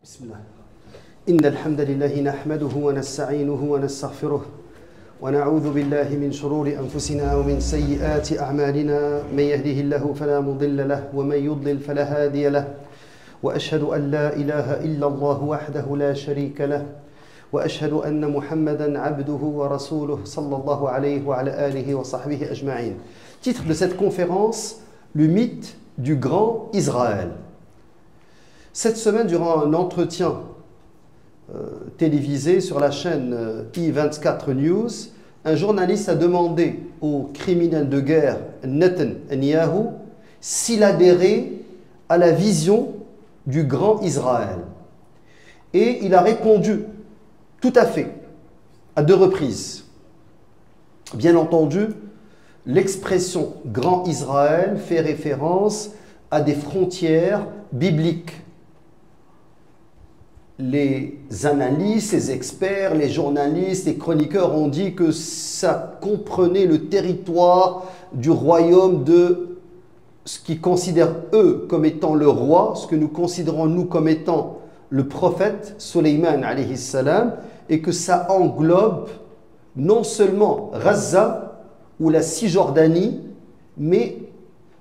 بسم الله إن الحمد لله نحمده ونستعينه ونستغفره ونعوذ بالله من شرور أنفسنا ومن سيئات أعمالنا من يهده الله فلا مضل له ومن يضلل فلا هادي له وأشهد أن لا إله إلا الله وحده لا شريك له وأشهد أن محمدا عبده ورسوله صلى الله عليه وعلى آله وصحبه أجمعين. Titre de cette conférence, le mythe du grand Israël. Cette semaine, durant un entretien télévisé sur la chaîne I24 News, un journaliste a demandé au criminel de guerre Netanyahou s'il adhérait à la vision du grand Israël. Et il a répondu tout à fait, à deux reprises. Bien entendu, l'expression grand Israël fait référence à des frontières bibliques. Les analystes, les experts, les journalistes, les chroniqueurs ont dit que ça comprenait le territoire du royaume de ce qu'ils considèrent eux comme étant le roi, ce que nous considérons nous comme étant le prophète Sulayman alayhi salam, et que ça englobe non seulement Gaza ou la Cisjordanie, mais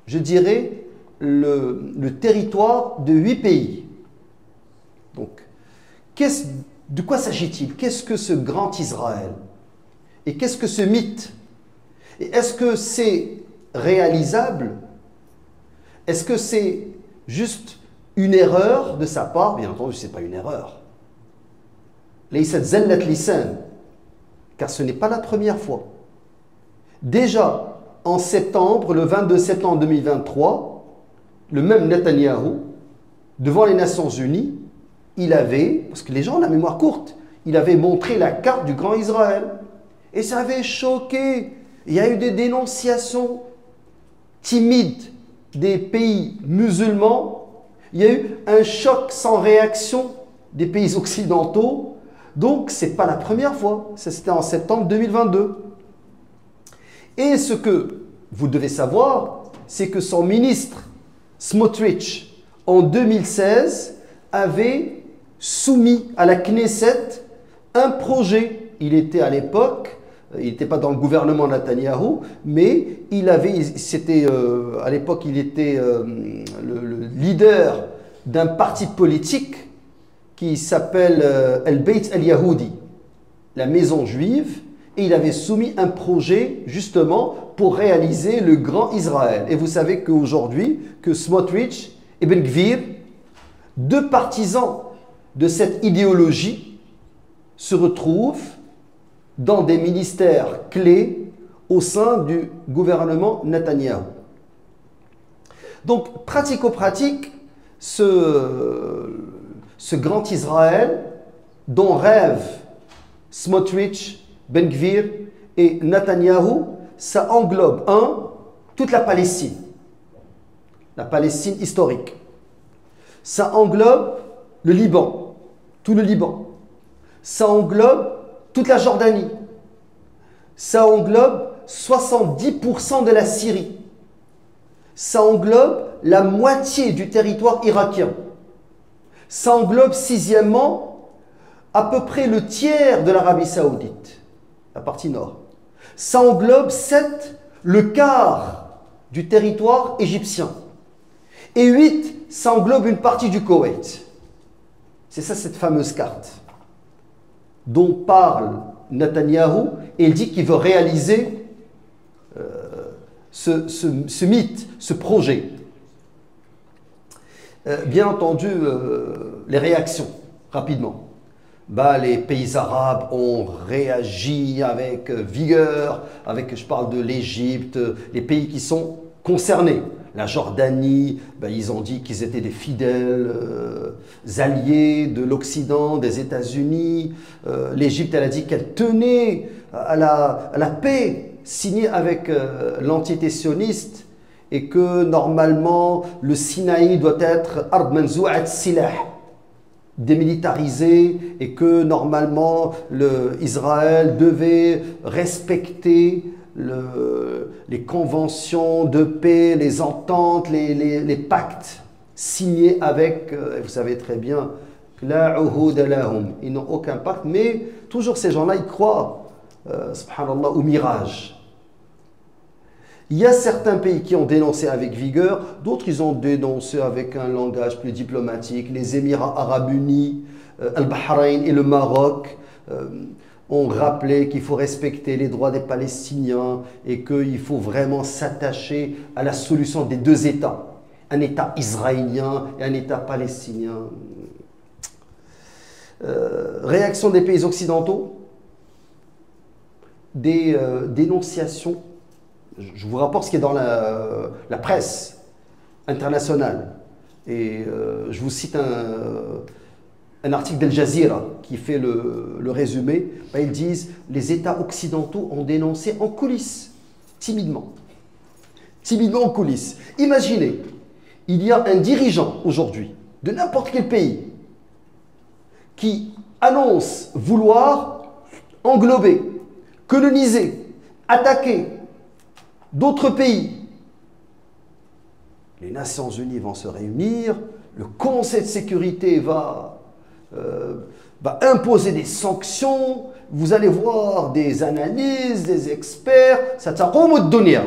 je dirais le territoire de 8 pays. Donc, de quoi s'agit-il? Qu'est-ce que ce grand Israël? Et qu'est-ce que ce mythe? Et est-ce que c'est réalisable? Est-ce que c'est juste une erreur de sa part? Bien entendu, ce n'est pas une erreur. Laysat zallat lisan, car ce n'est pas la première fois. Déjà, en septembre, le 22 septembre 2023, le même Netanyahou, devant les Nations Unies, il avait, parce que les gens ont la mémoire courte, il avait montré la carte du grand Israël. Et ça avait choqué. Il y a eu des dénonciations timides des pays musulmans. Il y a eu un choc sans réaction des pays occidentaux. Donc, ce n'est pas la première fois. Ça, c'était en septembre 2022. Et ce que vous devez savoir, c'est que son ministre, Smotrich, en 2016, avait soumis à la Knesset un projet. Il était à l'époque, il n'était pas dans le gouvernement Netanyahou, mais il avait, c'était à l'époque, il était le leader d'un parti politique qui s'appelle El-Beit El-Yahudi, la maison juive, et il avait soumis un projet justement pour réaliser le grand Israël. Et vous savez qu'aujourd'hui, que Smotrich et Ben Gvir, deux partisans de cette idéologie, se retrouvent dans des ministères clés au sein du gouvernement Netanyahou. Donc, pratico-pratique, ce grand Israël dont rêvent Smotrich, Ben Gvir et Netanyahou, ça englobe, toute la Palestine historique. Ça englobe le Liban, tout le Liban. Ça englobe toute la Jordanie. Ça englobe 70% de la Syrie. Ça englobe la moitié du territoire irakien. Ça englobe, sixièmement, à peu près le tiers de l'Arabie Saoudite, la partie nord. Ça englobe le quart du territoire égyptien. Et 8, ça englobe une partie du Koweït. C'est ça, cette fameuse carte dont parle Netanyahou, et il dit qu'il veut réaliser ce mythe, ce projet. Bien entendu, les réactions, rapidement. Les pays arabes ont réagi avec vigueur, je parle de l'Égypte, les pays qui sont concernés. La Jordanie, ils ont dit qu'ils étaient des fidèles alliés de l'Occident, des États-Unis. L'Égypte, elle a dit qu'elle tenait à la paix signée avec l'entité sioniste et que normalement le Sinaï doit être ard manzou'at silah, démilitarisé, et que normalement Israël devait respecter les conventions de paix, les ententes, les pactes signés avec, vous savez très bien, La uhud lahum. Ils n'ont aucun pacte, mais toujours ces gens-là, ils croient, subhanallah, au mirage. Il y a certains pays qui ont dénoncé avec vigueur, d'autres ils ont dénoncé avec un langage plus diplomatique. Les Émirats arabes unis, Al-Bahreïn et le Maroc ont rappelé qu'il faut respecter les droits des Palestiniens et qu'il faut vraiment s'attacher à la solution des deux États. Un État israélien et un État palestinien. Réaction des pays occidentaux, des dénonciations. Je vous rapporte ce qui est dans la presse internationale. Et je vous cite un article d'Al Jazeera qui fait le résumé. Ben, ils disent les États occidentaux ont dénoncé en coulisses, timidement. Timidement en coulisses. Imaginez, il y a un dirigeant aujourd'hui de n'importe quel pays qui annonce vouloir englober, coloniser, attaquer d'autres pays. Les Nations Unies vont se réunir, le Conseil de sécurité va imposer des sanctions, vous allez voir des analyses, des experts, ça t'arrête de donner.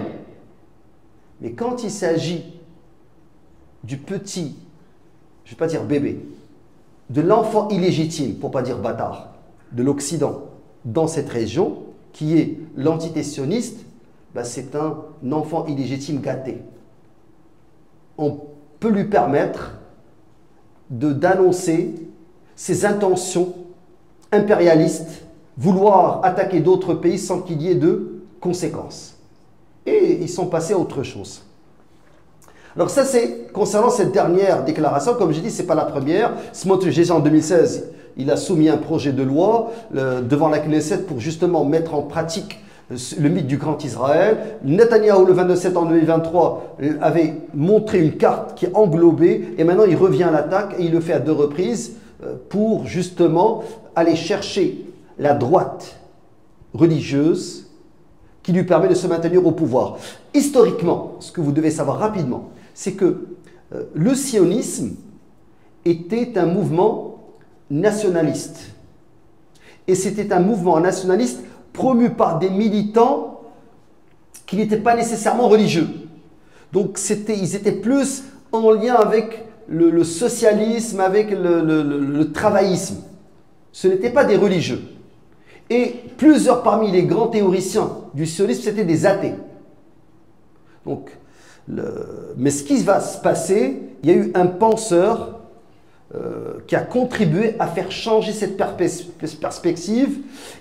Mais quand il s'agit du petit, je ne vais pas dire bébé, de l'enfant illégitime, pour ne pas dire bâtard, de l'Occident, dans cette région, qui est l'entité sioniste, ben c'est un enfant illégitime gâté. On peut lui permettre d'annoncer ses intentions impérialistes, vouloir attaquer d'autres pays sans qu'il y ait de conséquences. Et ils sont passés à autre chose. Alors ça, c'est concernant cette dernière déclaration. Comme j'ai dit, ce n'est pas la première. Smotrich, en 2016, il a soumis un projet de loi devant la Knesset pour justement mettre en pratique le mythe du grand Israël. Netanyahou, le 22 septembre 2023, avait montré une carte qui englobait, et maintenant il revient à l'attaque, et il le fait à 2 reprises, pour justement aller chercher la droite religieuse qui lui permet de se maintenir au pouvoir. Historiquement, ce que vous devez savoir rapidement, c'est que le sionisme était un mouvement nationaliste. Et c'était un mouvement nationaliste promu par des militants qui n'étaient pas nécessairement religieux. Donc ils étaient plus en lien avec le socialisme, avec le travaillisme. Ce n'étaient pas des religieux. Et plusieurs parmi les grands théoriciens du sionisme, c'était des athées. Donc, mais ce qui va se passer, il y a eu un penseur qui a contribué à faire changer cette perspective,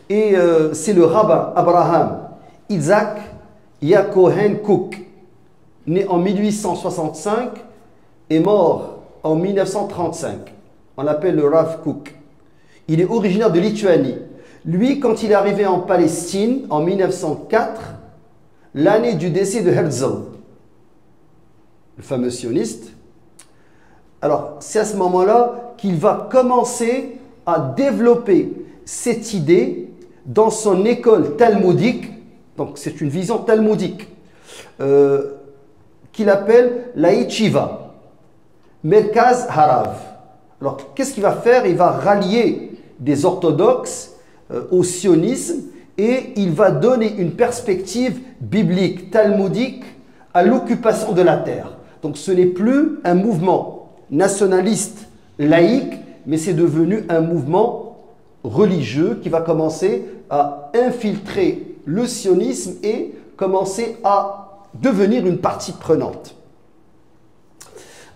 et c'est le rabbin Abraham Isaac Yacohen Kook, né en 1865 et mort en 1935. On l'appelle le Rav Kook. Il est originaire de Lituanie. Lui, quand il est arrivé en Palestine en 1904, l'année du décès de Herzl, le fameux sioniste, alors c'est à ce moment-là qu'il va commencer à développer cette idée dans son école talmudique. Donc c'est une vision talmudique qu'il appelle la Yeshiva, Merkaz Harav. Alors qu'est-ce qu'il va faire? Il va rallier des orthodoxes au sionisme, et il va donner une perspective biblique, talmudique à l'occupation de la terre. Donc ce n'est plus un mouvement nationaliste laïque, mais c'est devenu un mouvement religieux qui va commencer à infiltrer le sionisme et commencer à devenir une partie prenante.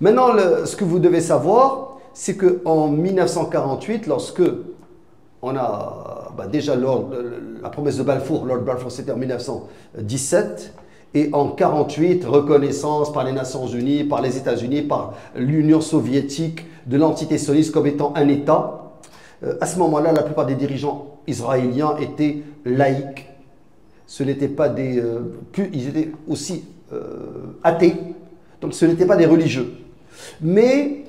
Maintenant, ce que vous devez savoir, c'est qu'en 1948, lorsque on a déjà la promesse de Balfour, Lord Balfour, c'était en 1917, et en 1948, reconnaissance par les Nations Unies, par les États-Unis, par l'Union soviétique de l'entité sioniste comme étant un État. À ce moment-là, la plupart des dirigeants israéliens étaient laïcs. Ce n'étaient pas ils étaient aussi athées, donc ce n'étaient pas des religieux. Mais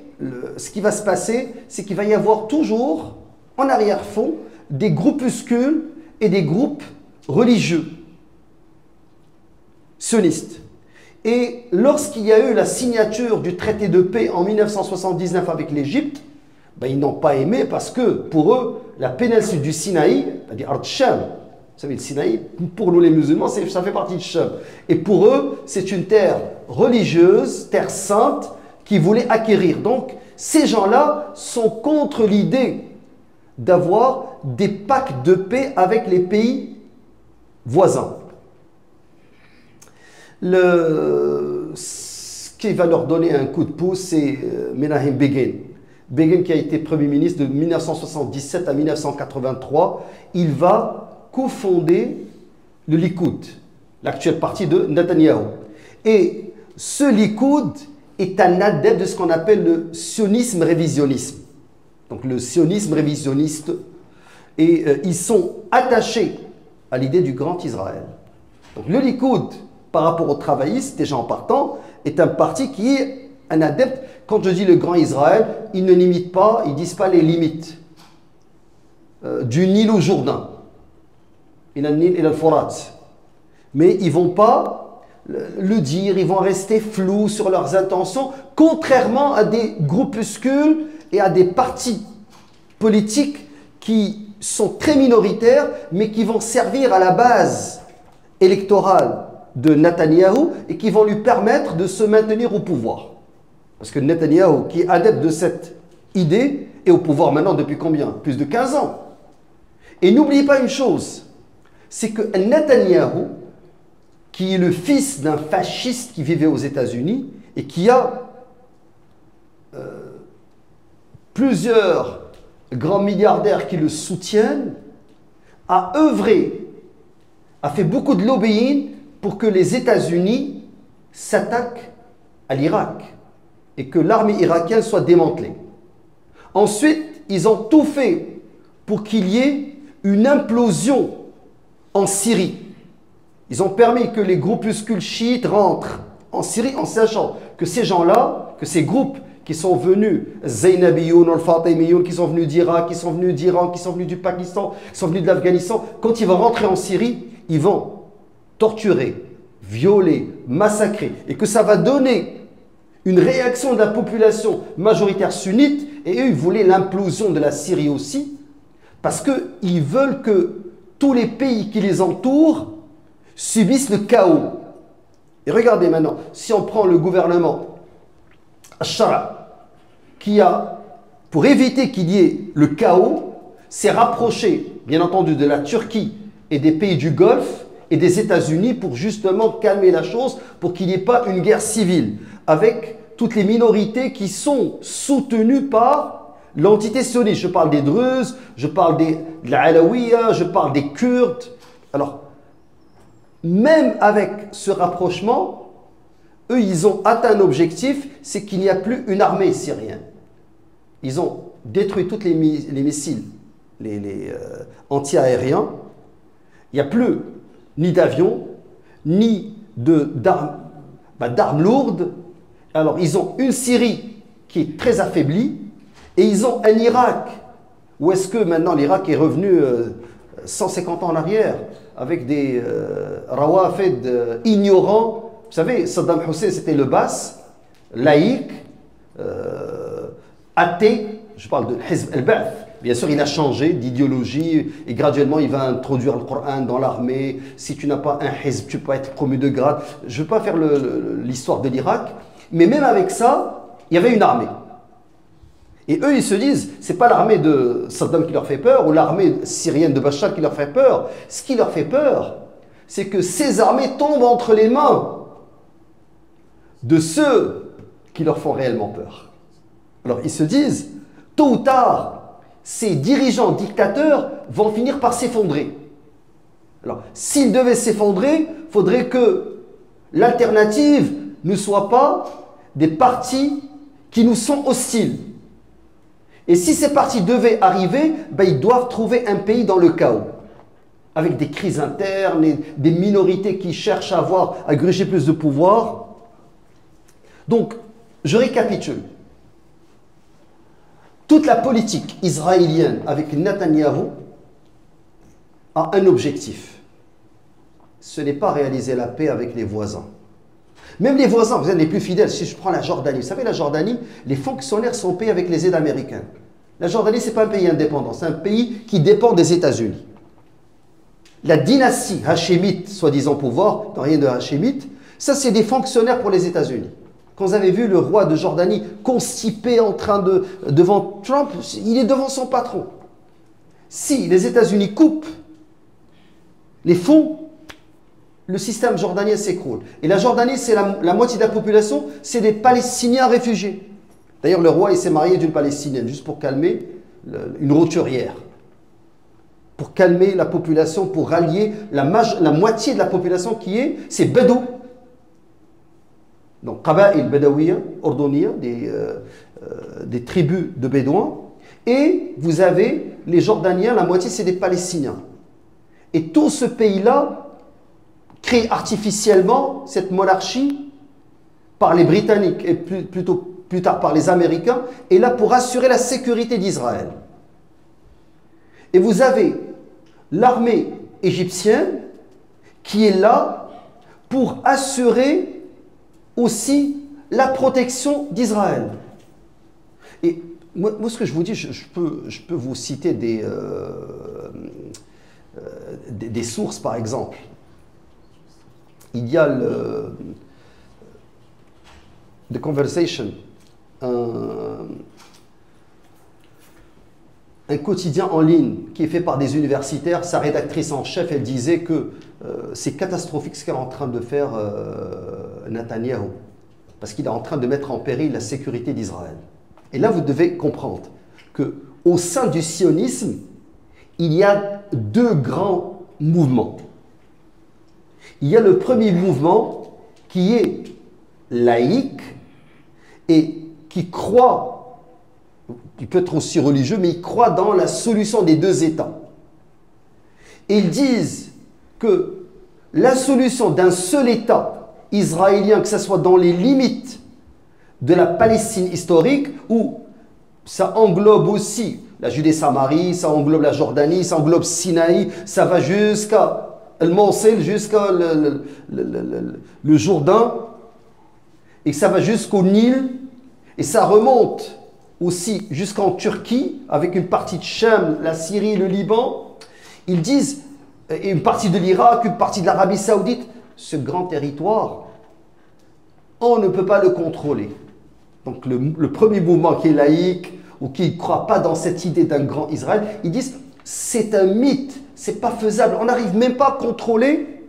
ce qui va se passer, c'est qu'il va y avoir toujours en arrière-fond des groupuscules et des groupes religieux sionistes. Et lorsqu'il y a eu la signature du traité de paix en 1979 avec l'Égypte, Ben, ils n'ont pas aimé parce que pour eux, la péninsule du Sinaï, c'est-à-dire Ard Sham, vous savez, le Sinaï, pour nous les musulmans, ça fait partie de Sham. Et pour eux, c'est une terre religieuse, terre sainte, qu'ils voulaient acquérir. Donc, ces gens-là sont contre l'idée d'avoir des pactes de paix avec les pays voisins. Ce qui va leur donner un coup de pouce, c'est Menachem Begin. Begin qui a été Premier ministre de 1977 à 1983. Il va cofonder le Likoud, l'actuel parti de Netanyahou. Et ce Likoud est un adepte de ce qu'on appelle le sionisme révisionnisme. Donc le sionisme révisionniste. Et ils sont attachés à l'idée du grand Israël. Donc le Likoud, par rapport aux travaillistes, déjà en partant, est un parti qui est un adepte. Quand je dis le grand Israël, ils ne limitent pas, ils ne disent pas les limites du Nil au Jourdain. Il a le Nil et le Forat. Mais ils ne vont pas le dire, ils vont rester flous sur leurs intentions, contrairement à des groupuscules et à des partis politiques qui sont très minoritaires, mais qui vont servir à la base électorale de Netanyahou et qui vont lui permettre de se maintenir au pouvoir. Parce que Netanyahou, qui est adepte de cette idée, est au pouvoir maintenant depuis combien? Plus de 15 ans. Et n'oubliez pas une chose, c'est que Netanyahou, qui est le fils d'un fasciste qui vivait aux États-Unis et qui a plusieurs grands milliardaires qui le soutiennent, a œuvré, a fait beaucoup de lobbying pour que les États-Unis s'attaquent à l'Irak et que l'armée irakienne soit démantelée. Ensuite, ils ont tout fait pour qu'il y ait une implosion en Syrie. Ils ont permis que les groupuscules chiites rentrent en Syrie en sachant que ces gens-là, que ces groupes qui sont venus, Zainabiyoun, Al-Fatimiyoun, qui sont venus d'Irak, qui sont venus d'Iran, qui sont venus du Pakistan, qui sont venus de l'Afghanistan, quand ils vont rentrer en Syrie, ils vont torturer, violer, massacrer, et que ça va donner une réaction de la population majoritaire sunnite, et eux, ils voulaient l'implosion de la Syrie aussi, parce qu'ils veulent que tous les pays qui les entourent subissent le chaos. Et regardez maintenant, si on prend le gouvernement Al-Shara, qui a, pour éviter qu'il y ait le chaos, s'est rapproché, bien entendu, de la Turquie et des pays du Golfe et des États-Unis pour justement calmer la chose, pour qu'il n'y ait pas une guerre civile, avec toutes les minorités qui sont soutenues par l'entité sioniste. Je parle des Druzes, je parle de la Alaouia, je parle des Kurdes. Alors, même avec ce rapprochement, eux, ils ont atteint un objectif, c'est qu'il n'y a plus une armée syrienne. Ils ont détruit tous les missiles, les anti-aériens. Il n'y a plus ni d'avions, ni d'armes lourdes. Alors, ils ont une Syrie qui est très affaiblie et ils ont un Irak. Où est-ce que maintenant l'Irak est revenu 150 ans en arrière avec des rawafid ignorants? Vous savez, Saddam Hussein, c'était le Baas, laïque, athée. Je parle de Hizb al-Ba'th. Bien sûr, il a changé d'idéologie et graduellement, il va introduire le Coran dans l'armée. Si tu n'as pas un Hizb, tu peux pas être promu de grade. Je ne veux pas faire l'histoire de l'Irak, mais même avec ça, il y avait une armée. Et eux, ils se disent, ce n'est pas l'armée de Saddam qui leur fait peur ou l'armée syrienne de Bachar qui leur fait peur. Ce qui leur fait peur, c'est que ces armées tombent entre les mains de ceux qui leur font réellement peur. Alors, ils se disent, tôt ou tard, ces dirigeants dictateurs vont finir par s'effondrer. Alors, s'ils devaient s'effondrer, il faudrait que l'alternative ne soit pas des partis qui nous sont hostiles. Et si ces partis devaient arriver, ben, ils doivent trouver un pays dans le chaos, avec des crises internes et des minorités qui cherchent à gruger plus de pouvoir. Donc, je récapitule. Toute la politique israélienne avec Netanyahou a un objectif. Ce n'est pas réaliser la paix avec les voisins. Même les voisins, vous êtes les plus fidèles. Si je prends la Jordanie, vous savez, la Jordanie, les fonctionnaires sont payés avec les aides américaines. La Jordanie, ce n'est pas un pays indépendant, c'est un pays qui dépend des États-Unis. La dynastie hachémite, soi-disant pouvoir, dans rien de hachémite, ça c'est des fonctionnaires pour les États-Unis. Quand vous avez vu le roi de Jordanie constipé en train devant Trump, il est devant son patron. Si les États-Unis coupent les fonds, le système jordanien s'écroule. Et la Jordanie, c'est la moitié de la population, c'est des Palestiniens réfugiés. D'ailleurs, le roi, il s'est marié d'une Palestinienne, juste pour calmer une roturière. Pour calmer la population, pour rallier la moitié de la population qui est, c'est Bédou. Donc, Qaba'il Bédaouia, Ordoniya, des tribus de Bédouins. Et vous avez les Jordaniens, la moitié, c'est des Palestiniens. Et tout ce pays-là crée artificiellement cette monarchie par les Britanniques et plus tard par les Américains, est là pour assurer la sécurité d'Israël. Et vous avez l'armée égyptienne qui est là pour assurer aussi la protection d'Israël. Et moi, ce que je vous dis, je peux vous citer des sources, par exemple. Il y a The Conversation, un quotidien en ligne qui est fait par des universitaires. Sa rédactrice en chef, elle disait que c'est catastrophique ce qu'est en train de faire Netanyahou, parce qu'il est en train de mettre en péril la sécurité d'Israël. Et là, vous devez comprendre qu'au sein du sionisme, il y a deux grands mouvements. Il y a le premier mouvement qui est laïque et qui croit, il peut être aussi religieux, mais il croit dans la solution des deux États. Et ils disent que la solution d'un seul État israélien, que ce soit dans les limites de la Palestine historique, où ça englobe aussi la Judée-Samarie, ça englobe la Jordanie, ça englobe Sinaï, ça va jusqu'à le Moncel, jusqu'à le Jourdain, et ça va jusqu'au Nil, et ça remonte aussi jusqu'en Turquie, avec une partie de Cham, la Syrie, le Liban. Ils disent, et une partie de l'Irak, une partie de l'Arabie Saoudite, ce grand territoire, on ne peut pas le contrôler. Donc le premier mouvement qui est laïque, ou qui ne croit pas dans cette idée d'un grand Israël, ils disent, c'est un mythe, c'est pas faisable, on n'arrive même pas à contrôler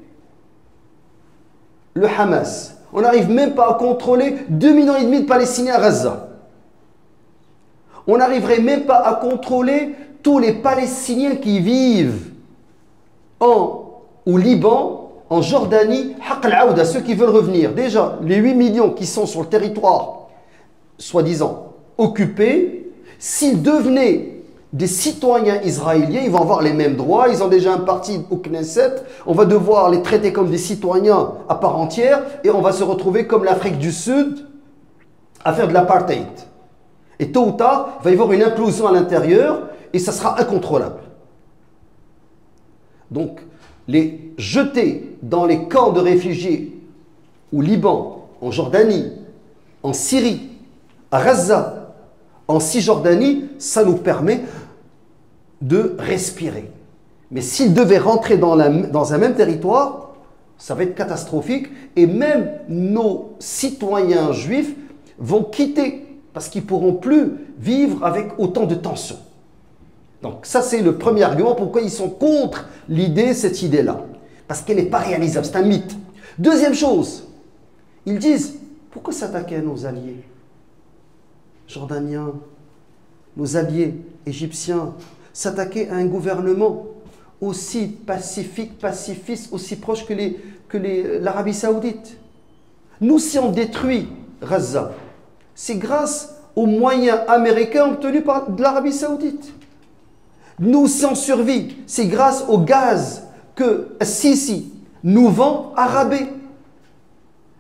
le Hamas. On n'arrive même pas à contrôler 2,5 millions de Palestiniens à Gaza. On n'arriverait même pas à contrôler tous les Palestiniens qui vivent au Liban, en Jordanie, Haq al-Aouda, ceux qui veulent revenir. Déjà, les 8 millions qui sont sur le territoire, soi-disant, occupés, s'ils devenaient des citoyens israéliens, ils vont avoir les mêmes droits, ils ont déjà un parti au Knesset, on va devoir les traiter comme des citoyens à part entière et on va se retrouver comme l'Afrique du Sud à faire de l'apartheid. Et tôt ou tard, il va y avoir une implosion à l'intérieur et ça sera incontrôlable. Donc, les jeter dans les camps de réfugiés au Liban, en Jordanie, en Syrie, à Gaza, en Cisjordanie, ça nous permet de respirer. Mais s'ils devaient rentrer dans un même territoire, ça va être catastrophique. Et même nos citoyens juifs vont quitter parce qu'ils ne pourront plus vivre avec autant de tensions. Donc ça, c'est le premier argument pourquoi ils sont contre cette idée-là. Parce qu'elle n'est pas réalisable, c'est un mythe. Deuxième chose, ils disent, pourquoi s'attaquer à nos alliés jordaniens, nos alliés égyptiens, s'attaquer à un gouvernement aussi pacifique, pacifiste, aussi proche que l'Arabie Saoudite. Nous, si on détruit Gaza, c'est grâce aux moyens américains obtenus par l'Arabie Saoudite. Nous, si on survit, c'est grâce au gaz que Sisi nous vend à rabais.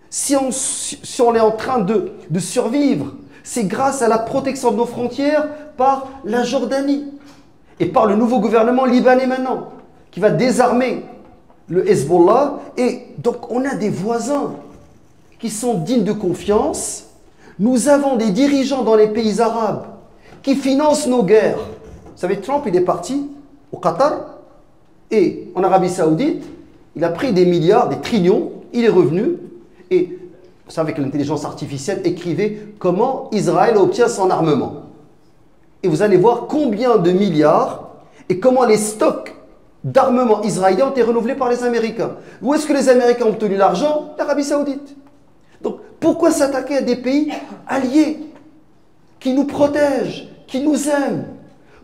Si on est en train de survivre, c'est grâce à la protection de nos frontières par la Jordanie et par le nouveau gouvernement libanais maintenant, qui va désarmer le Hezbollah. Et donc, on a des voisins qui sont dignes de confiance. Nous avons des dirigeants dans les pays arabes qui finance nos guerres. Vous savez, Trump, il est parti au Qatar et en Arabie Saoudite, il a pris des milliards, des trillions, il est revenu et, vous savez, avec l'intelligence artificielle, écrivait comment Israël obtient son armement. Et vous allez voir combien de milliards et comment les stocks d'armement israélien ont été renouvelés par les Américains. Où est-ce que les Américains ont obtenu l'argent? L'Arabie Saoudite. Donc, pourquoi s'attaquer à des pays alliés qui nous protègent, qui nous aiment?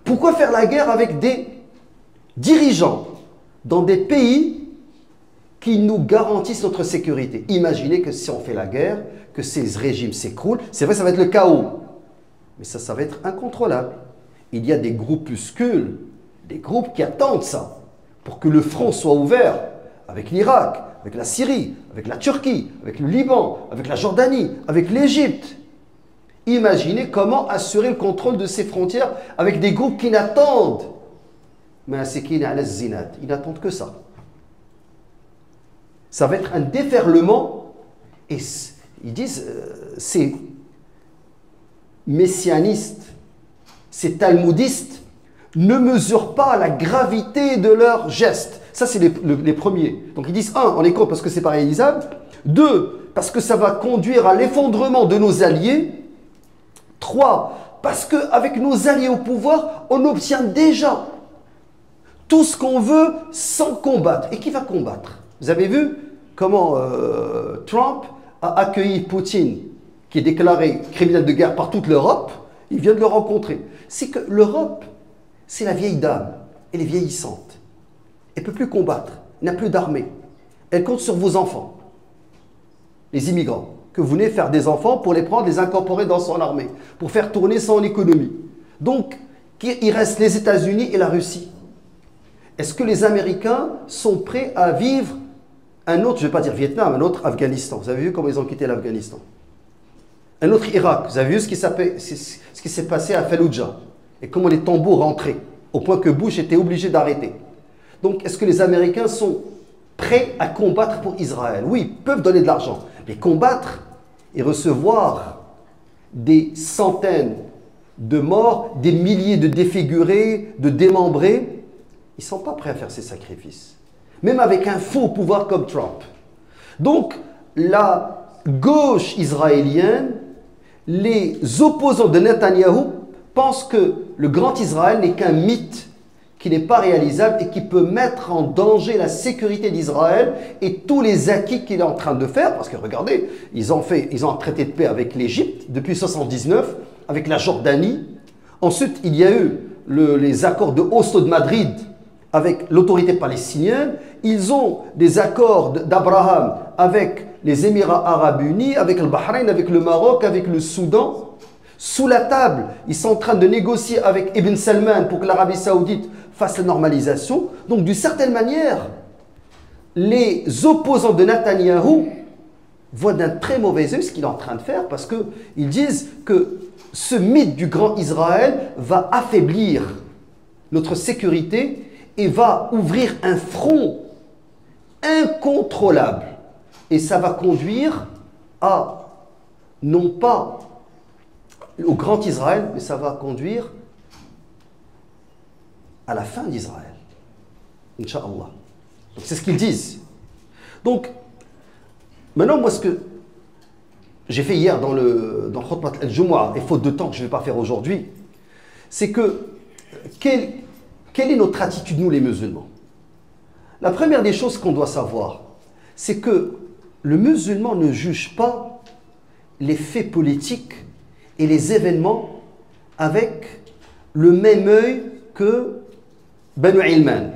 Pourquoi faire la guerre avec des dirigeants dans des pays qui nous garantissent notre sécurité? Imaginez que si on fait la guerre, que ces régimes s'écroulent, c'est vrai, ça va être le chaos, mais ça va être incontrôlable. Il y a des groupuscules, des groupes qui attendent ça, pour que le front soit ouvert avec l'Irak, avec la Syrie, avec la Turquie, avec le Liban, avec la Jordanie, avec l'Égypte. Imaginez comment assurer le contrôle de ces frontières avec des groupes qui n'attendent. Mais c'est qui ils n'attendent que ça. Ça va être un déferlement. Et ils disent, ces messianistes, ces talmudistes, ne mesurent pas la gravité de leurs gestes. Ça, c'est les premiers. Donc, ils disent, un, on est contre parce que c'est pas réalisable. Deux, parce que ça va conduire à l'effondrement de nos alliés. Trois, parce qu'avec nos alliés au pouvoir, on obtient déjà tout ce qu'on veut sans combattre. Et qui va combattre? Vous avez vu comment Trump a accueilli Poutine, qui est déclaré criminel de guerre par toute l'Europe. Il vient de le rencontrer. C'est que l'Europe, c'est la vieille dame. Elle est vieillissante. Elle ne peut plus combattre. Elle n'a plus d'armée. Elle compte sur vos enfants, les immigrants, que vous venez faire des enfants pour les prendre, les incorporer dans son armée, pour faire tourner son économie. Donc, il reste les États-Unis et la Russie. Est-ce que les Américains sont prêts à vivre un autre, je ne vais pas dire Vietnam, un autre Afghanistan? Vous avez vu comment ils ont quitté l'Afghanistan? Un autre Irak. Vous avez vu ce qui s'est passé à Fallujah et comment les tambours rentraient, au point que Bush était obligé d'arrêter. Donc, est-ce que les Américains sont prêts à combattre pour Israël? Oui, ils peuvent donner de l'argent, mais combattre et recevoir des centaines de morts, des milliers de défigurés, de démembrés, ils ne sont pas prêts à faire ces sacrifices. Même avec un faux pouvoir comme Trump. Donc, la gauche israélienne, les opposants de Netanyahou pensent que le grand Israël n'est qu'un mythe qui n'est pas réalisable et qui peut mettre en danger la sécurité d'Israël et tous les acquis qu'il est en train de faire. Parce que regardez, ils ont un traité de paix avec l'Égypte depuis 1979, avec la Jordanie. Ensuite, il y a eu les accords de Oslo de Madrid avec l'autorité palestinienne. Ils ont des accords d'Abraham avec les Émirats arabes unis, avec le Bahreïn, avec le Maroc, avec le Soudan. Sous la table, ils sont en train de négocier avec Ibn Salman pour que l'Arabie Saoudite fasse la normalisation. Donc, d'une certaine manière, les opposants de Netanyahou voient d'un très mauvais œil ce qu'il est en train de faire parce qu'ils disent que ce mythe du grand Israël va affaiblir notre sécurité et va ouvrir un front incontrôlable. Et ça va conduire à, non pas au grand Israël, mais ça va conduire à la fin d'Israël. Inch'Allah. Donc c'est ce qu'ils disent. Donc, maintenant, moi, ce que j'ai fait hier dans Khutbat al-Jumu'ah, et faute de temps que je ne vais pas faire aujourd'hui, c'est que, quelle est notre attitude, nous les musulmans? La première des choses qu'on doit savoir, c'est que le musulman ne juge pas les faits politiques et les événements avec le même œil que Banu Ilman.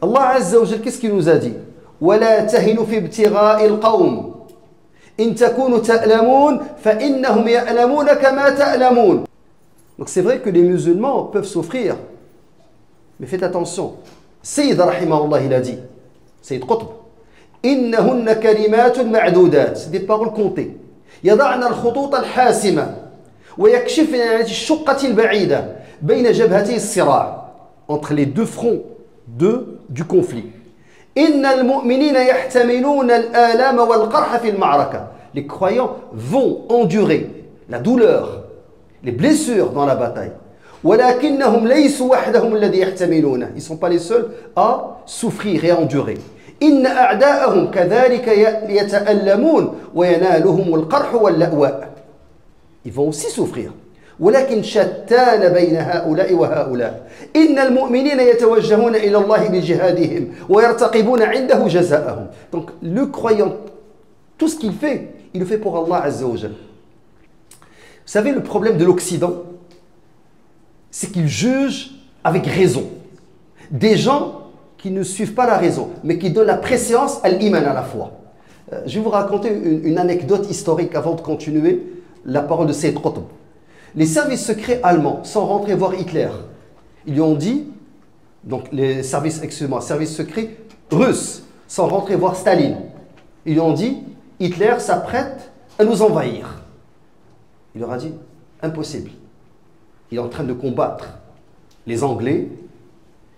Allah Azza wa Jal, qu'est-ce qu'il nous a dit? وَلَا تَهِنُوا فِي ابْتِغَاءِ الْقَوْمِ إِن تَكُونُوا تَأْلَمُونَ فَإِنَّهُمْ يَأْلَمُونَ كَمَا تَأْلَمُونَ. Donc c'est vrai que les musulmans peuvent souffrir, mais faites attention. Sayyid rahimahullah, il a dit, Sayyid Qutb, إِنَّهُنَّ كَلِمَاتٌ مَعْدُودَاتٌ, c'est des paroles comptées. يضعن الخطوط الحاسمة ويكشفن عن الشقة البعيدة بين جبهتي الصراع, entre les deux fronts du conflit. إن المؤمنين يحتملون الآلام والقرح في المعركة. Les croyants vont endurer la douleur les blessures dans la bataille. ولكنهم ليسوا وحدهم الذي يحتملونه. Ils ne sont pas les seuls à souffrir et à endurer. إن أعداءهم كذلك يتألمون وينالهم القرح واللأواء. Ils vont aussi souffrir. ولكن شتان بين هؤلاء وهؤلاء. إن المؤمنين يتوجهون إلى الله بجهادهم ويرتقبون عنده جزاءهم. Donc le croyant, tout ce qu'il fait, il le fait pour Allah Azza wa Jal. Vous savez, le problème de l'Occident, c'est qu'il juge avec raison. Des gens qui ne suivent pas la raison, mais qui donnent la préséance à l'iman, à la foi. Je vais vous raconter une anecdote historique avant de continuer la parole de Sayyid Qutb. Les services secrets allemands sont rentrés voir Hitler. Ils lui ont dit, donc les services secrets russes sont rentrés voir Staline. Ils lui ont dit, Hitler s'apprête à nous envahir. Il leur a dit, impossible. Il est en train de combattre les Anglais,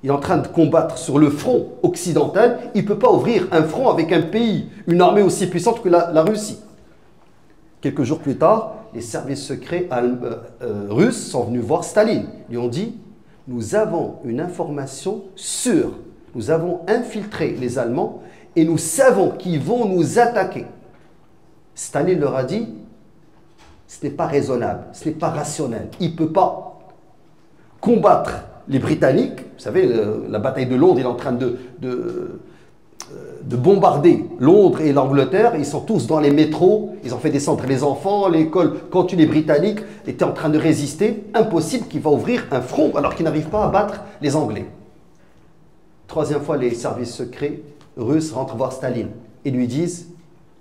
il est en train de combattre sur le front occidental, il ne peut pas ouvrir un front avec un pays, une armée aussi puissante que la Russie. Quelques jours plus tard, les services secrets russes sont venus voir Staline. Ils lui ont dit, nous avons une information sûre, nous avons infiltré les Allemands et nous savons qu'ils vont nous attaquer. Staline leur a dit, ce n'est pas raisonnable, ce n'est pas rationnel. Il ne peut pas combattre les Britanniques. Vous savez, la bataille de Londres, il est en train de bombarder Londres et l'Angleterre. Ils sont tous dans les métros, ils ont fait descendre les enfants, l'école continue. Les Britanniques étaient en train de résister. Impossible qu'il va ouvrir un front alors qu'il n'arrive pas à battre les Anglais. Troisième fois, les services secrets russes rentrent voir Staline et lui disent,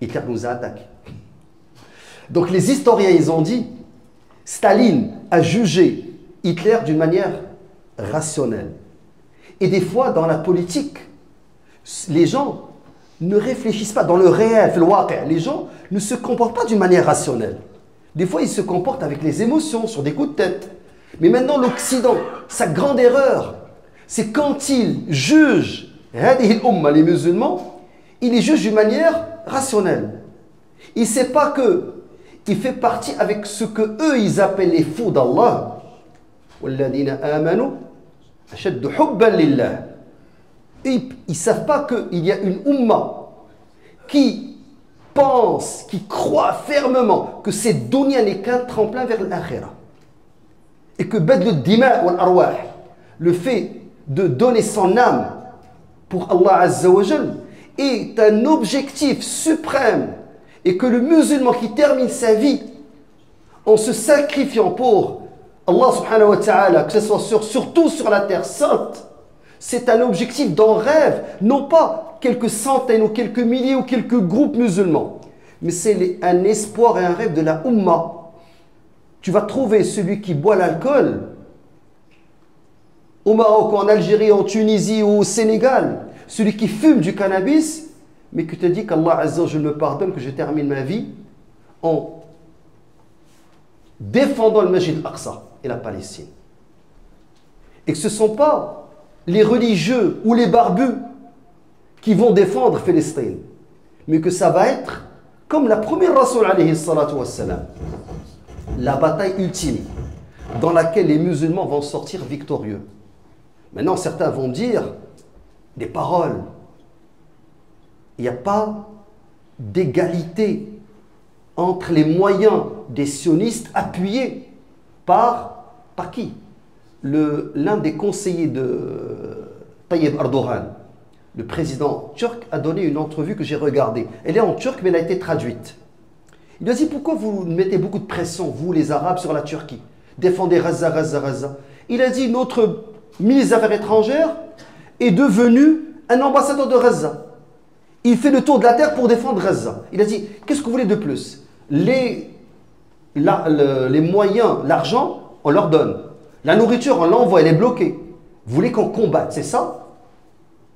Hitler nous a attaqués. Donc les historiens, ils ont dit, Staline a jugé Hitler d'une manière rationnelle. Et des fois, dans la politique, les gens ne réfléchissent pas dans le réel, les gens ne se comportent pas d'une manière rationnelle. Des fois, ils se comportent avec les émotions, sur des coups de tête. Mais maintenant, l'Occident, sa grande erreur, c'est quand il juge les musulmans, il les juge d'une manière rationnelle. Il ne sait pas que il fait partie avec ce que eux ils appellent les fous d'Allah. Ils ne savent pas qu'il y a une umma qui pense, qui croit fermement que cette dunya n'est qu'un tremplin vers l'akhirah. Et que badl dima wal arwah, le fait de donner son âme pour Allah Azza wa Jal, est un objectif suprême. Et que le musulman qui termine sa vie en se sacrifiant pour Allah subhanahu wa ta'ala, que ce soit surtout sur la terre sainte, c'est un objectif dont rêve, non pas quelques centaines ou quelques milliers ou quelques groupes musulmans, mais c'est un espoir et un rêve de la Ummah. Tu vas trouver celui qui boit l'alcool au Maroc, en Algérie, en Tunisie ou au Sénégal, celui qui fume du cannabis, mais qui te dit qu'Allah Azza wa Jalla me pardonne, que je termine ma vie en défendant le Masjid al-Aqsa et la Palestine. Et que ce ne sont pas les religieux ou les barbus qui vont défendre Palestine, mais que ça va être comme la première Rasoul alayhi salatu wassalam, la bataille ultime dans laquelle les musulmans vont sortir victorieux. Maintenant, certains vont dire des paroles. Il n'y a pas d'égalité entre les moyens des sionistes appuyés par qui? L'un des conseillers de Tayyip Erdogan, le président turc, a donné une entrevue que j'ai regardée. Elle est en turc, mais elle a été traduite. Il a dit, pourquoi vous mettez beaucoup de pression, vous les Arabes, sur la Turquie? Défendez Gaza, Gaza, Gaza. Il a dit, notre ministre des Affaires étrangères est devenu un ambassadeur de Gaza. Il fait le tour de la terre pour défendre Gaza. Il a dit, qu'est-ce que vous voulez de plus? Les moyens, l'argent, on leur donne. La nourriture, on l'envoie, elle est bloquée. Vous voulez qu'on combatte, c'est ça?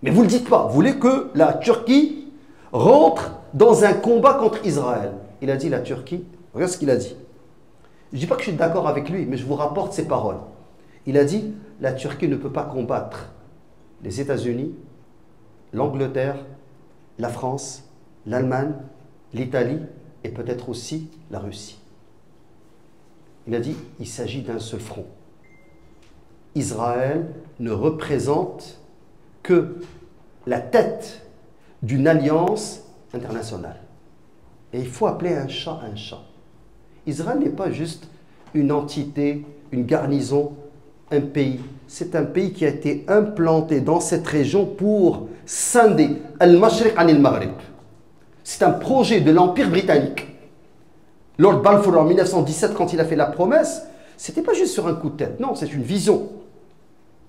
Mais vous ne le dites pas. Vous voulez que la Turquie rentre dans un combat contre Israël. Il a dit, la Turquie, regarde ce qu'il a dit. Je ne dis pas que je suis d'accord avec lui, mais je vous rapporte ses paroles. Il a dit, la Turquie ne peut pas combattre les États-Unis, l'Angleterre, la France, l'Allemagne, l'Italie et peut-être aussi la Russie. Il a dit, il s'agit d'un seul front. Israël ne représente que la tête d'une alliance internationale. Et il faut appeler un chat un chat. Israël n'est pas juste une entité, une garnison, un pays. C'est un pays qui a été implanté dans cette région pour scinder Al-Mashriq an al-Maghrib. C'est un projet de l'Empire britannique. Lord Balfour en 1917, quand il a fait la promesse, c'était pas juste sur un coup de tête. Non, c'est une vision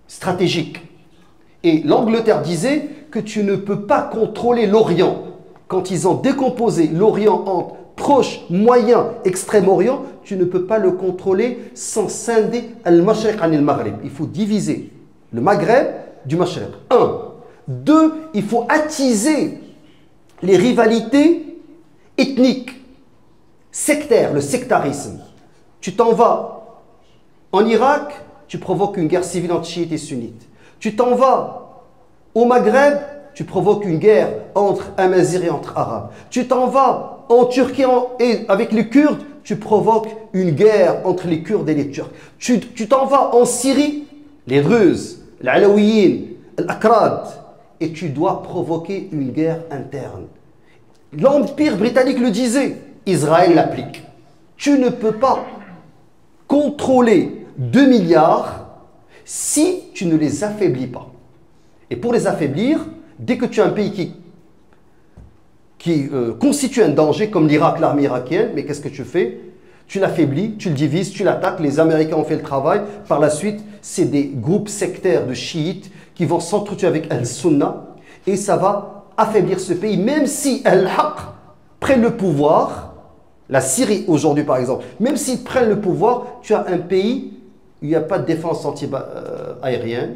stratégique. Et l'Angleterre disait que tu ne peux pas contrôler l'Orient. Quand ils ont décomposé l'Orient en Proche, Moyen, Extrême-Orient, tu ne peux pas le contrôler sans scinder Al-Mashriq an al-Maghrib. Il faut diviser le Maghreb du Mashriq. Un. Deux, il faut attiser les rivalités ethniques, sectaires, le sectarisme. Tu t'en vas en Irak, tu provoques une guerre civile entre chiites et sunnites. Tu t'en vas au Maghreb, tu provoques une guerre entre Amazirs et entre Arabes. Tu t'en vas en Turquie et avec les Kurdes, tu provoques une guerre entre les Kurdes et les Turcs. Tu t'en vas en Syrie, les Druzes, les Alaouiyines, les Akrad, et tu dois provoquer une guerre interne. L'Empire britannique le disait, Israël l'applique. Tu ne peux pas contrôler 2 milliards si tu ne les affaiblis pas. Et pour les affaiblir, dès que tu as un pays qui constitue un danger, comme l'Irak, l'armée irakienne, mais qu'est-ce que tu fais? Tu l'affaiblis, tu le divises, tu l'attaques, les Américains ont fait le travail. Par la suite, c'est des groupes sectaires de chiites qui vont s'entretuer avec Al-Sunna et ça va affaiblir ce pays, même si Al-Haq prennent le pouvoir. La Syrie aujourd'hui par exemple, même s'ils prennent le pouvoir, tu as un pays où il n'y a pas de défense anti-aérienne,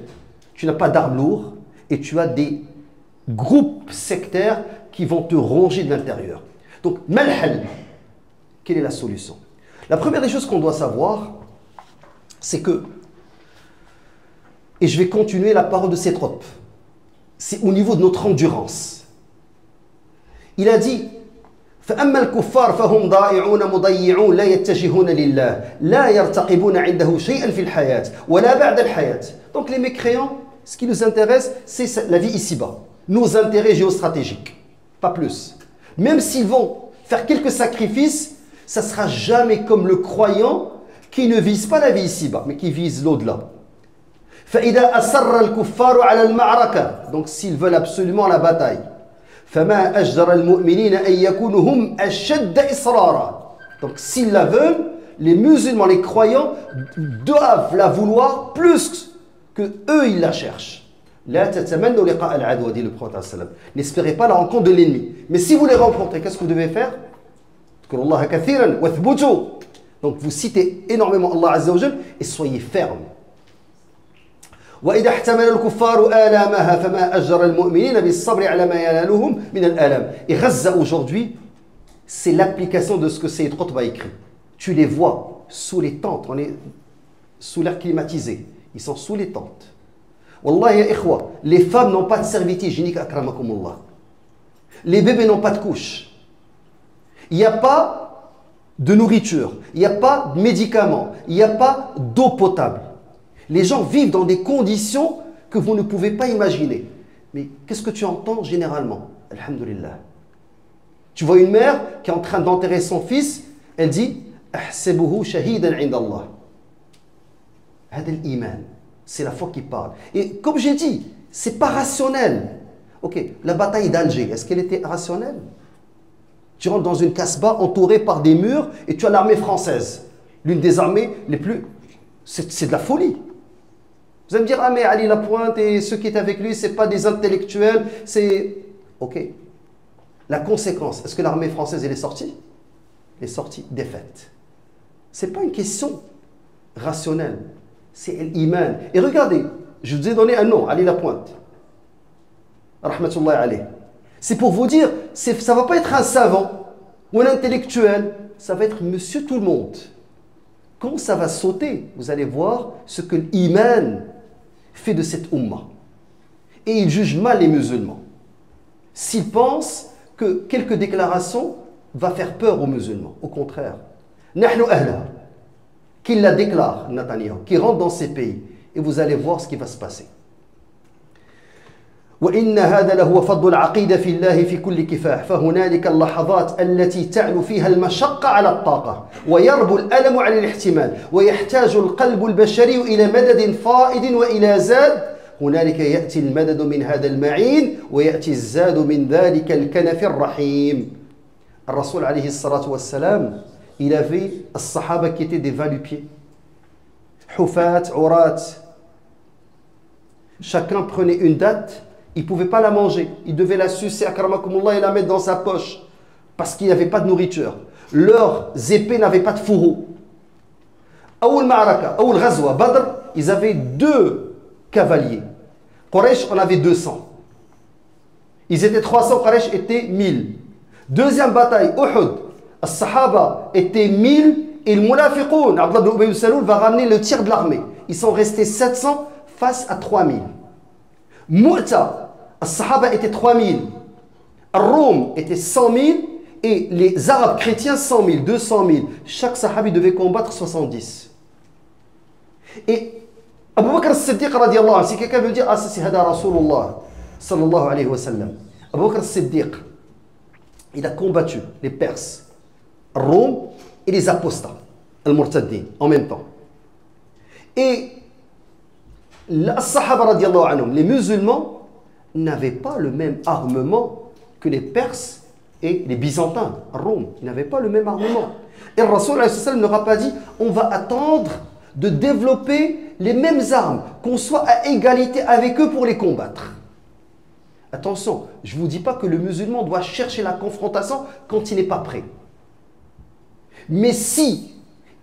tu n'as pas d'armes lourdes et tu as des groupes sectaires qui vont te ronger de l'intérieur. Donc, malhal, quelle est la solution? La première des choses qu'on doit savoir, c'est que, et je vais continuer la parole de Sétrope, c'est au niveau de notre endurance. Il a dit, فأما الكفار فهم ضائعون مضيعون لا يتجهون لله لا يرتقبون عنده شيئا في الحياة ولا بعد الحياة. Donc les mécréants, ce qui nous intéresse, c'est la vie ici-bas, nos intérêts géostratégiques, pas plus. Même s'ils vont faire quelques sacrifices, ça ne sera jamais comme le croyant qui ne vise pas la vie ici-bas, mais qui vise l'au-delà. فإذا أصر الكفار على المعركة, donc s'ils veulent absolument la bataille, فما أجدر المؤمنين أن يكونوا هم أشد إصرارا. Donc s'ils la veulent, les musulmans, les croyants doivent la vouloir plus que eux ils la cherchent. لا تتمنوا لقاء العدو, dit le prophète sallam. N'espérez pas la rencontre de l'ennemi. Mais si vous les rencontrez, qu'est-ce que vous devez faire? اذكروا الله كثيرا واثبتوا. Donc vous citez énormément Allah Azza wa Jal et soyez fermes. وإذا احتمل الكفار آلامها فما أجر المؤمنين بالصبر على ما ينالهم من الآلام. Et Gaza aujourd'hui, c'est l'application de ce que Sayyid Qutb a écrit. Tu les vois sous les tentes, on est sous l'air climatisé. Ils sont sous les tentes. Wallah ya ikhwa, les femmes n'ont pas de serviette hygiénique akramakumullah. Les bébés n'ont pas de couche. Il n'y a pas de nourriture, il n'y a pas de médicaments, il n'y a pas d'eau potable. Les gens vivent dans des conditions que vous ne pouvez pas imaginer. Mais qu'est-ce que tu entends généralement? Alhamdulillah. Tu vois une mère qui est en train d'enterrer son fils, elle dit ahsabuhu shahidan 'inda Allah. Hada al-iman. C'est la foi qui parle. Et comme j'ai dit, c'est pas rationnel. Ok, la bataille d'Alger, est-ce qu'elle était rationnelle? Tu rentres dans une casbah entourée par des murs et tu as l'armée française, l'une des armées les plus... C'est de la folie. Vous allez me dire, ah mais Ali Lapointe et ceux qui étaient avec lui, c'est pas des intellectuels, c'est... Ok. La conséquence, est-ce que l'armée française, elle est sortie? Elle est sortie défaite. C'est pas une question rationnelle. C'est l'iman. Et regardez, je vous ai donné un nom, Ali Lapointe. Rahmatullahi alayh. C'est pour vous dire, ça ne va pas être un savant ou un intellectuel, ça va être monsieur tout le monde. Quand ça va sauter, vous allez voir ce que l'iman fait de cette umma. Et il juge mal les musulmans. S'il pense que quelques déclarations va faire peur aux musulmans. Au contraire. Nahnu ahla. qu'il la déclare, Netanyahou, qu'il rentre dans ces pays. Et vous allez voir ce qui va se passer. وإن هذا لهو فضل العقيدة في الله في كل كفاح فهنالك اللحظات التي تعلو فيها المشقة على الطاقة ويربو الألم على الاحتمال ويحتاج القلب البشري إلى مدد فائض وإلى زاد هنالك يأتي المدد من هذا المعين ويأتي الزاد من ذلك الكنف الرحيم. الرسول عليه الصلاة والسلام il avait الصحابة qui étaient des va-nu-pieds حفاة عراة. Chacun prenait une date. Il ne pouvait pas la manger. Il devait la sucer, akramakumullah, et la mettre dans sa poche. Parce qu'il n'y avait pas de nourriture. Leurs épées n'avaient pas de fourreau. Aoul Ma'araka, Aoul Ghazwa, Badr, ils avaient 2 cavaliers. Quraysh en avait 200. Ils étaient 300, Quraysh était 1000. Deuxième bataille, Uhud, As-Sahaba étaient 1000 et le Munafiqoun, Abdullah ibn Ubay Saloul, va ramener le tiers de l'armée. Ils sont restés 700 face à 3000. Mu'ta, As-Sahaba étaient 3000, Rome était 100 000 et les Arabes chrétiens 100 000, 200 000. Chaque Sahabi devait combattre 70. Et Abu Bakr as-Siddiq radiallahu anhu, si quelqu'un veut dire ah c'est Hada Rasulullah sallallahu alayhi wa sallam, Abu Bakr as-Siddiq, il a combattu les Perses, Rome et les apostats, al-Murtaddin, en même temps. Et les Sahaba radiallahu anhum, les musulmans, n'avaient pas le même armement que les Perses et les Byzantins, Rome. Ils n'avaient pas le même armement. Et le Rasoul n'aura pas dit on va attendre de développer les mêmes armes, qu'on soit à égalité avec eux pour les combattre. Attention, je ne vous dis pas que le musulman doit chercher la confrontation quand il n'est pas prêt. Mais si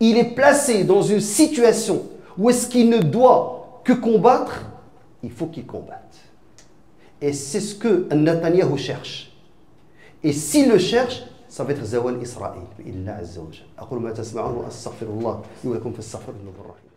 il est placé dans une situation où est-ce qu'il ne doit que combattre, il faut qu'il combatte. Et c'est ce que Netanyahou cherche. Et s'il le cherche, ça va être Zawal Israël. Bi Allah Azza wa Jalla. أقول ما تسمعون وأستغفر الله لي ولكم فاستغفروه إنه هو الرحيم.